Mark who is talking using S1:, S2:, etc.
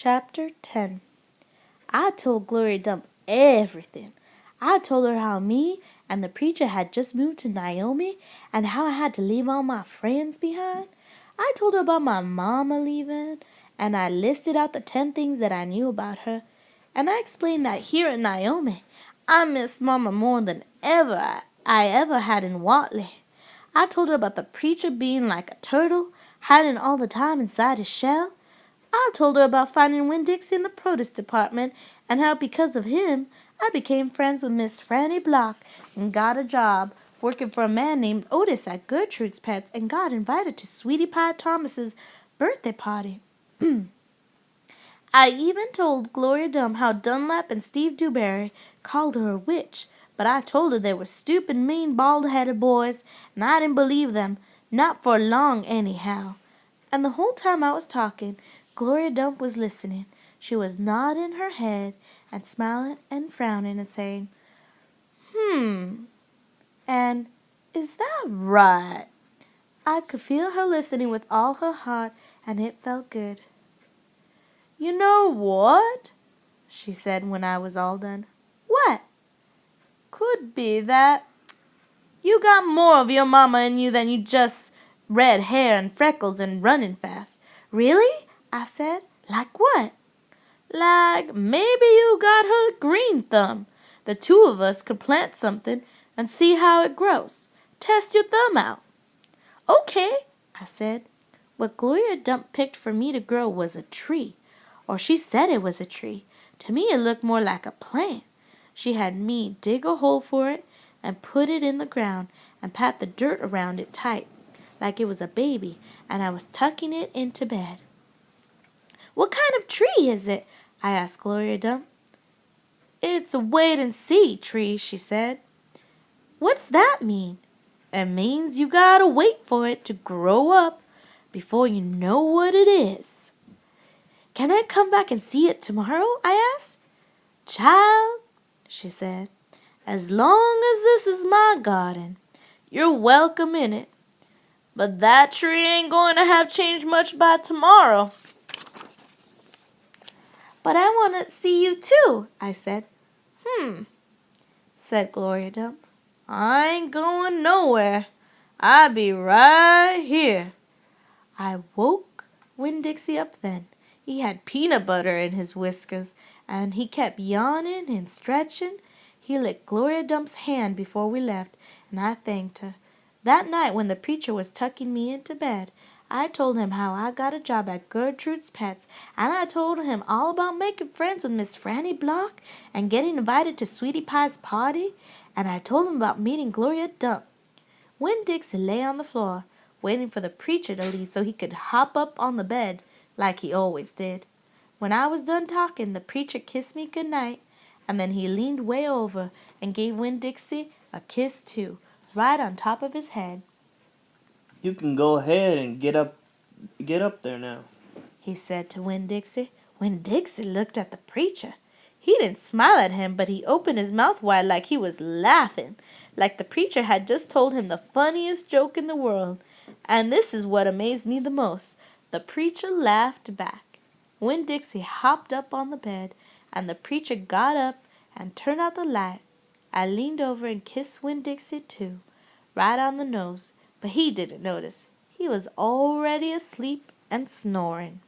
S1: Chapter 10. I told Gloria Dump everything. I told her how me and the preacher had just moved to Naomi and how I had to leave all my friends behind. I told her about my mama leaving, and I listed out the 10 things that I knew about her. And I explained that here in Naomi, I miss Mama more than I ever had in Watley. I told her about the preacher being like a turtle, hiding all the time inside his shell. I told her about finding Winn-Dixie in the produce department and how because of him I became friends with Miss Franny Block and got a job working for a man named Otis at Gertrude's Pets and got invited to Sweetie Pie Thomas's birthday party. I even told Gloria Dump how Dunlap and Steve Dewberry called her a witch, but I told her they were stupid, mean, bald-headed boys, and I didn't believe them, not for long anyhow. And the whole time I was talking, Gloria Dump was listening. She was nodding her head and smiling and frowning and saying, and is that right? I could feel her listening with all her heart, and it felt good. You know what? She said when I was all done. What? Could be that you got more of your mama in you than you just red hair and freckles and running fast. Really? I said. Like what? Like maybe you got her green thumb. The two of us could plant something and see how it grows. Test your thumb out. Okay, I said. What Gloria Dump picked for me to grow was a tree. Or she said it was a tree. To me it looked more like a plant. She had me dig a hole for it and put it in the ground and pat the dirt around it tight, like it was a baby, and I was tucking it into bed. What kind of tree is it? I asked Gloria Dump. It's a wait-and-see tree, she said. What's that mean? It means you gotta wait for it to grow up before you know what it is. Can I come back and see it tomorrow? I asked. Child, she said, as long as this is my garden, you're welcome in it. But that tree ain't going to have changed much by tomorrow. But I want to see you too, I said. Said Gloria Dump. I ain't going nowhere. I'll be right here. I woke Winn-Dixie up then. He had peanut butter in his whiskers, and he kept yawning and stretching. He licked Gloria Dump's hand before we left, and I thanked her. That night when the preacher was tucking me into bed, I told him how I got a job at Gertrude's Pets, and I told him all about making friends with Miss Franny Block and getting invited to Sweetie Pie's party, and I told him about meeting Gloria Dump. Winn-Dixie lay on the floor, waiting for the preacher to leave so he could hop up on the bed, like he always did. When I was done talking, the preacher kissed me good night, and then he leaned way over and gave Winn-Dixie a kiss too, right on top of his head.
S2: You can go ahead and get up there now,
S1: he said to Winn-Dixie. Winn-Dixie looked at the preacher. He didn't smile at him, but he opened his mouth wide like he was laughing, like the preacher had just told him the funniest joke in the world. And this is what amazed me the most. The preacher laughed back. Winn-Dixie hopped up on the bed, and the preacher got up and turned out the light. I leaned over and kissed Winn-Dixie too, right on the nose, but he didn't notice. He was already asleep and snoring.